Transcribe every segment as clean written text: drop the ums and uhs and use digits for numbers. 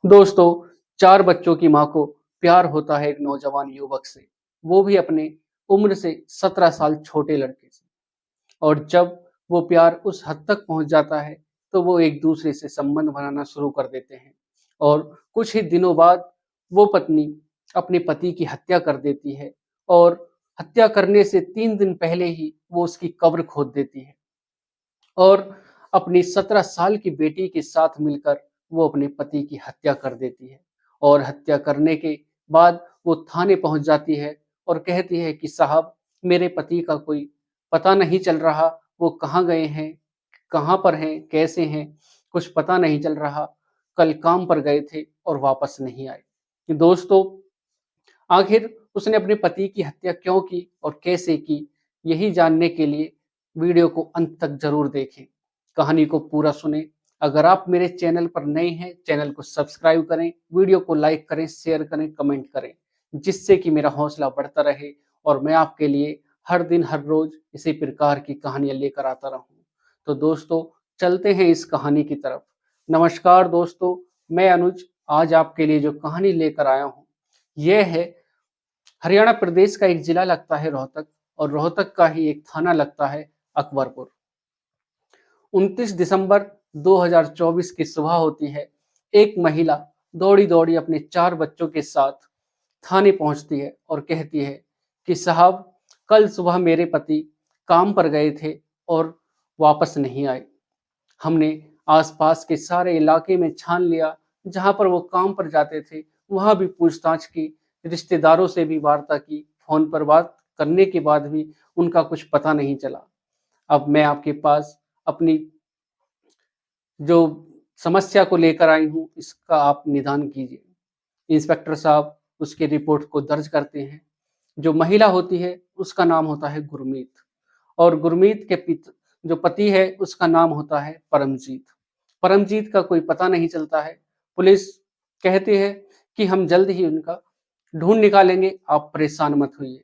दोस्तों, 4 बच्चों की माँ को प्यार होता है एक नौजवान युवक से, वो भी अपने उम्र से 17 साल छोटे लड़के से। और जब वो प्यार उस हद तक पहुँच जाता है, तो वो एक-दूसरे से संबंध बनाना शुरू कर देते हैं। और कुछ ही दिनों बाद वो पत्नी अपने पति की हत्या कर देती है और हत्या करने से 3 दिन पहले ही वो उसकी कब्र खोद देती है। और अपनी 17 साल की बेटी के साथ मिलकर वो अपने पति की हत्या कर देती है। और हत्या करने के बाद वो थाने पहुँच जाती है और कहती है कि साहब, मेरे पति का कोई पता नहीं चल रहा, वो कहाँ गए हैं, कहाँ पर हैं, कैसे हैं, कुछ पता नहीं चल रहा। कल काम पर गए थे और वापस नहीं आए। दोस्तों, आखिर उसने अपने पति की हत्या क्यों की और कैसे की, यही जानने के लिए वीडियो को अंत तक ज़रूर देखें। कहानी को पूरा सुनें। अगर आप मेरे चैनल पर नए हैं, चैनल को सब्सक्राइब करें, वीडियो को लाइक करें, शेयर करें, कमेंट करें, जिससे कि मेरा हौसला बढ़ता रहे और मैं आपके लिए हर दिन, हर रोज़ इसी प्रकार की कहानियाँ लेकर आता रहूँ। तो दोस्तों, चलते हैं इस कहानी की तरफ। नमस्कार दोस्तों, मैं अनुज आज आपके लिए जो कहानी लेकर आया हूँ, यह है हरियाणा प्रदेश का एक जिला लगता है रोहतक और रोहतक का ही एक थाना लगता है अकबरपुर। 29 दिसंबर 2024 की सुबह होती है। एक महिला दौड़ी-दौड़ी अपने 4 बच्चों के साथ थाने पहुंचती है और कहती है कि साहब, कल सुबह मेरे पति काम पर गए थे और वापस नहीं आए। हमने आसपास के सारे इलाके में छान लिया, जहाँ पर वो काम पर जाते थे, वहाँ भी पूछताछ की, रिश्तेदारों से भी वार्ता की, फ़ोन पर बात करने के बाद भी उनका कुछ पता नहीं चला। अब मैं आपके पास अपनी जो समस्या को लेकर आई हूँ, इसका आप निदान कीजिए। इंस्पेक्टर साहब उसकी रिपोर्ट को दर्ज करते हैं। जो महिला होती है, उसका नाम होता है गुरमीत और गुरमीत के जो पति है, उसका नाम होता है परमजीत। परमजीत का कोई पता नहीं चलता है। पुलिस कहती है कि हम जल्द ही उनका ढूँढ निकालेंगे, आप परेशान मत होइए।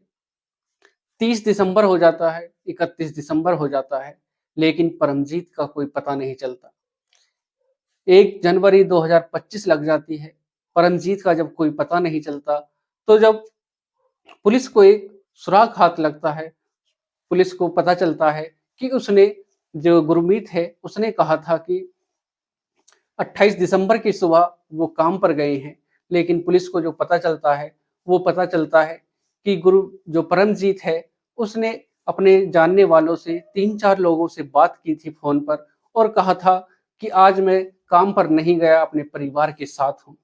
30 दिसंबर हो जाता है, 31 दिसंबर हो जाता है, लेकिन परमजीत का कोई पता नहीं चलता। 1 जनवरी 2025 लग जाती है, परमजीत का जब कोई पता नहीं चलता, तो जब पुलिस को एक सुराग हाथ लगता है, पुलिस को पता चलता है कि उसने जो गुरमीत है, उसने कहा था कि 28 दिसंबर की सुबह वो काम पर गए हैं, लेकिन पुलिस को जो पता चलता है, वो पता चलता है कि गुरु जो परमजीत है, उसने अपने जानने वालों से 3-4 लोगों से बात की थी फ़ोन पर और कहा था कि आज मैं काम पर नहीं गया, अपने परिवार के साथ हूँ।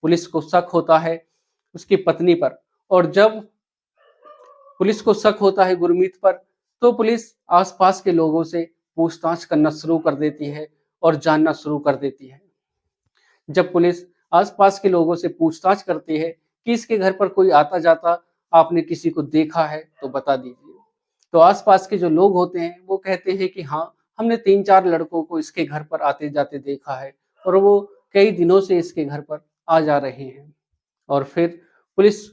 पुलिस को शक होता है उसकी पत्नी पर और जब पुलिस को शक होता है गुरमीत पर, तो पुलिस आस-पास के लोगों से पूछताछ करना शुरू कर देती है और जानना शुरू कर देती है। जब पुलिस आस-पास के लोगों से पूछताछ करती है कि इसके घर पर कोई आता-जाता आपने किसी को देखा है तो बता दीजिए। तो आस-पास के जो लोग होते हैं वो कहते हैं कि हाँ, हमने 3-4 लड़कों को इसके घर पर आते-जाते देखा है और वो कई दिनों से इसके घर पर आ जा रहे हैं। और फिर पुलिस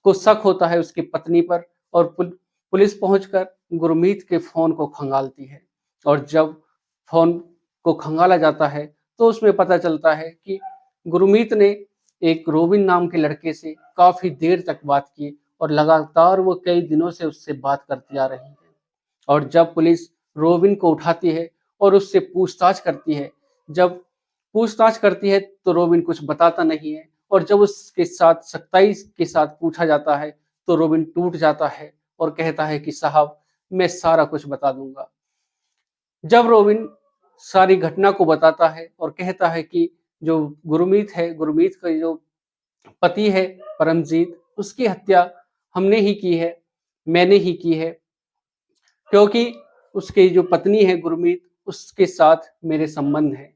को शक होता है उसकी पत्नी पर और पुलिस पहुंचकर गुरमीत के फ़ोन को खंगालती है और जब फ़ोन को खंगाला जाता है, तो उसमें पता चलता है कि गुरमीत ने एक रोबिन नाम के लड़के से काफ़ी देर तक बात की और लगातार वो कई दिनों से उससे बात करती आ रही है। और जब पुलिस रोबिन को उठाती है और उससे पूछताछ करती है, जब पूछताछ करती है तो रोबिन कुछ बताता नहीं है और जब उसके साथ सख्ताई के साथ पूछा जाता है, तो रोबिन टूट जाता है और कहता है कि साहब, मैं सारा कुछ बता दूँगा। जब रोबिन सारी घटना को बताता है और कहता है कि जो गुरमीत है, गुरमीत का जो पति है परमजीत, उसकी हत्या हमने ही की है, मैंने ही की है, क्योंकि उसकी जो पत्नी है गुरमीत, उसके साथ मेरे संबंध हैं।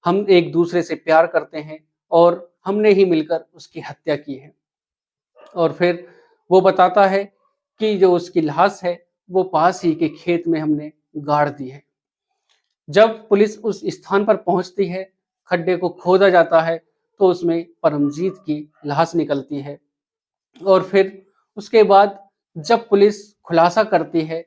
हम एक-दूसरे से प्यार करते हैं और हमने ही मिलकर उसकी हत्या की है। और फिर वो बताता है कि जो उसकी लाश है, वो पास ही के खेत में हमने गाड़ दी है। जब पुलिस उस स्थान पर पहुँचती है, खड्डे को खोदा जाता है, तो उसमें परमजीत की लाश निकलती है और फिर उसके बाद जब पुलिस खुलासा करती है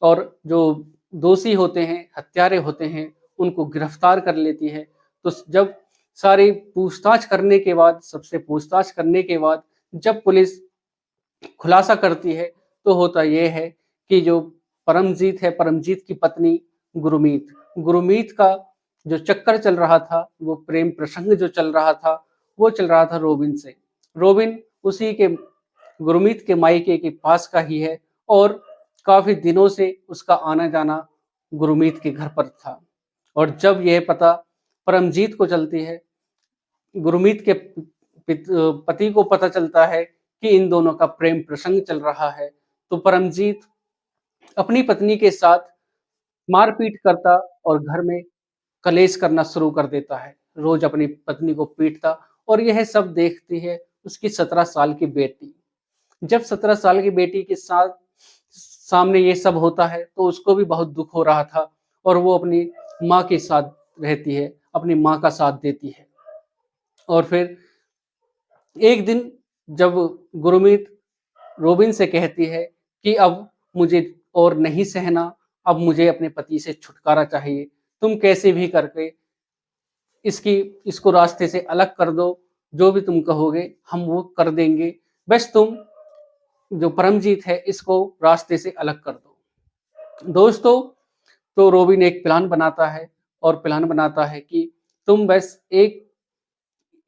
और जो दोषी होते हैं, हत्यारे होते हैं, उनको गिरफ्तार कर लेती है। तो जब सारी पूछताछ करने के बाद, सबसे पूछताछ करने के बाद जब पुलिस खुलासा करती है, तो होता ये है कि जो परमजीत है, परमजीत की पत्नी गुरमीत, गुरमीत का जो चक्कर चल रहा था, वो प्रेम प्रसंग जो चल रहा था, वो चल रहा था रोबिन से। रोबिन उसी के गुरमीत के मायके के पास का ही है और काफ़ी दिनों से उसका आना-जाना गुरमीत के घर पर था। और जब यह पता परमजीत को चलती है, गुरमीत के पति को पता चलता है कि इन दोनों का प्रेम प्रसंग चल रहा है, तो परमजीत अपनी पत्नी के साथ मारपीट करता और घर में कलेश करना शुरू कर देता है। रोज अपनी पत्नी को पीटता और यह सब देखती है उसकी 17 साल की बेटी। जब 17 साल की बेटी के साथ सामने ये सब होता है तो उसको भी बहुत दुख हो रहा था और वो अपनी माँ के साथ रहती है, अपनी माँ का साथ देती है। और फिर एक दिन जब गुरमीत रोबिन से कहती है कि अब मुझे और नहीं सहना, अब मुझे अपने पति से छुटकारा चाहिए। तुम कैसे भी करके इसकी इसको रास्ते से अलग कर दो, जो भी तुम कहोगे हम वो कर देंगे। बस तुम जो परमजीत है इसको रास्ते से अलग कर दो। दोस्तों, तो रोबिन एक प्लान बनाता है और प्लान बनाता है कि तुम बस एक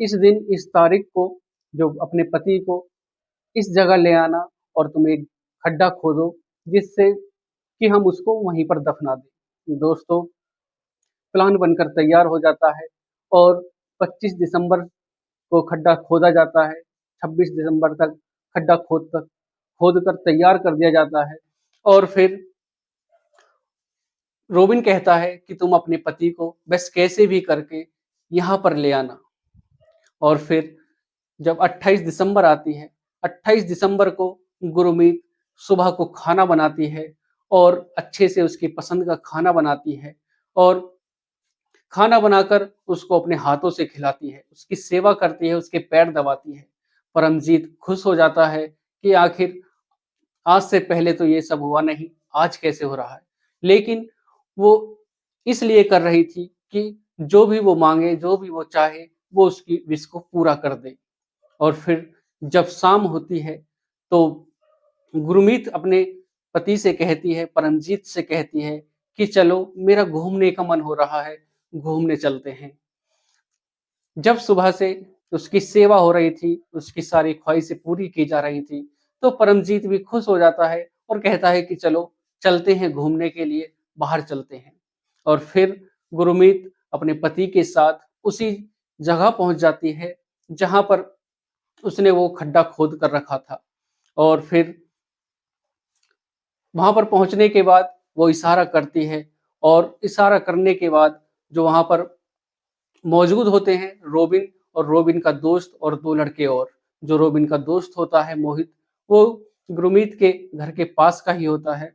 इस दिन इस तारीख को जो अपने पति को इस जगह ले आना और तुम एक खड्डा खोदो जिससे कि हम उसको वहीं पर दफना दें। दोस्तों, प्लान बनकर तैयार हो जाता है और 25 दिसंबर को खड्डा खोदा जाता है। 26 दिसंबर तक खड्डा खोद कर तैयार कर दिया जाता है और फिर रोबिन कहता है कि तुम अपने पति को बस कैसे भी करके यहाँ पर ले आना। और फिर जब 28 दिसंबर आती है, 28 दिसंबर को गुरमीत सुबह को खाना बनाती है और अच्छे से उसकी पसंद का खाना बनाती है और खाना बनाकर उसको अपने हाथों से खिलाती है, उसकी सेवा करती है, उसके पैर दबाती है। परमजीत खुश हो जाता है कि आखिर आज से पहले तो ये सब हुआ नहीं, आज कैसे हो रहा है? लेकिन वो इसलिए कर रही थी कि जो भी वो माँगे, जो भी वो चाहे, वो उसकी विश को पूरा कर दे। और फिर जब शाम होती है, तो गुरमीत अपने पति से कहती है, परमजीत से कहती है कि चलो मेरा घूमने का मन हो रहा है, घूमने चलते हैं। जब सुबह से उसकी सेवा हो रही थी, उसकी सारी ख्वाहिशें पूरी की जा रही थी, तो परमजीत भी खुश हो जाता है और कहता है कि चलो चलते हैं घूमने के लिए, बाहर चलते हैं। और फिर गुरमीत अपने पति के साथ उसी जगह पहुंच जाती है, जहां पर उसने वो खड्डा खोद कर रखा था। और फिर वहां पर पहुंचने के बाद वो इशारा करती है और इशारा करने के बाद जो वहां पर मौजूद होते हैं रोबिन और रोबिन का दोस्त और 2 लड़के और। जो रोबिन का दोस्त होता है मोहित, वो गुरमीत के घर के पास का ही होता है।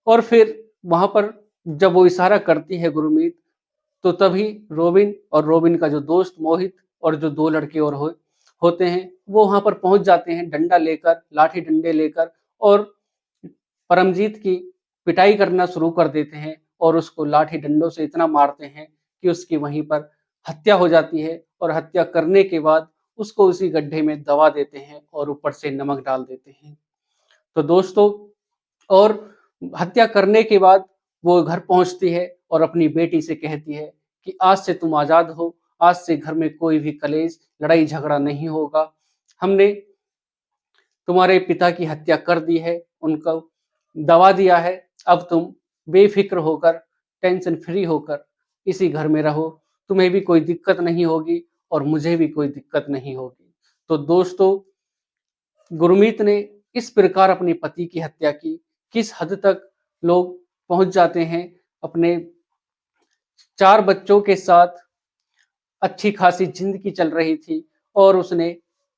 और फिर वहाँ पर जब वो इशारा करती है गुरमीत, तो तभी रोबिन और रोबिन का जो दोस्त मोहित और जो 2 लड़के और होते हैं, वो वहाँ पर पहुँच जाते हैं डंडा लेकर, लाठी डंडे लेकर और परमजीत की पिटाई करना शुरू कर देते हैं और उसको लाठी डंडों से इतना मारते हैं कि उसकी वहीं पर हत्या हो जाती है और हत्या करने के बाद उसको उसी गड्ढे में दबा देते हैं और ऊपर से नमक डाल देते हैं। तो दोस्तों, और हत्या करने के बाद वो घर पहुंचती है और अपनी बेटी से कहती है कि आज से तुम आजाद हो, आज से घर में कोई भी कलेश, लड़ाई झगड़ा नहीं होगा। हमने तुम्हारे पिता की हत्या कर दी है, उनको दबा दिया है, अब तुम बेफिक्र होकर, टेंशन फ्री होकर इसी घर में रहो, तुम्हें भी कोई दिक्कत नहीं होगी और मुझे भी कोई दिक्कत नहीं होगी। तो दोस्तों, गुरमीत ने इस प्रकार अपने पति की हत्या की, किस हद तक लोग पहुंच जाते हैं अपने 4 बच्चों के साथ अच्छी खासी जिंदगी चल रही थी और उसने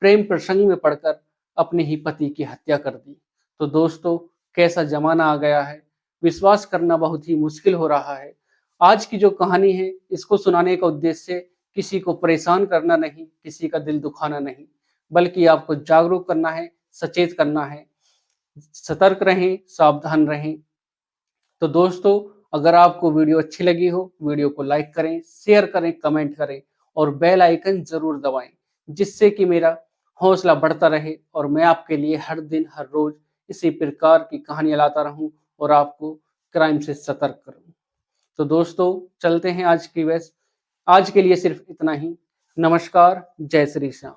प्रेम प्रसंग में पड़कर अपने ही पति की हत्या कर दी। तो दोस्तों, कैसा ज़माना आ गया है, विश्वास करना बहुत ही मुश्किल हो रहा है। आज की जो कहानी है, इसको सुनाने का उद्देश्य किसी को परेशान करना नहीं, किसी का दिल दुखाना नहीं, बल्कि आपको जागरूक करना है, सचेत करना है। सतर्क रहें, सावधान रहें। तो दोस्तों, अगर आपको वीडियो अच्छी लगी हो, वीडियो को लाइक करें, शेयर करें, कमेंट करें और बेल आइकन ज़रूर दबाएँ, जिससे कि मेरा हौसला बढ़ता रहे और मैं आपके लिए हर दिन, हर रोज़ इसी प्रकार की कहानियाँ लाता रहूँ और आपको क्राइम से सतर्क करूँ। तो दोस्तों, चलते हैं आज के लिए सिर्फ़ इतना ही। नमस्कार, जय श्री श्याम।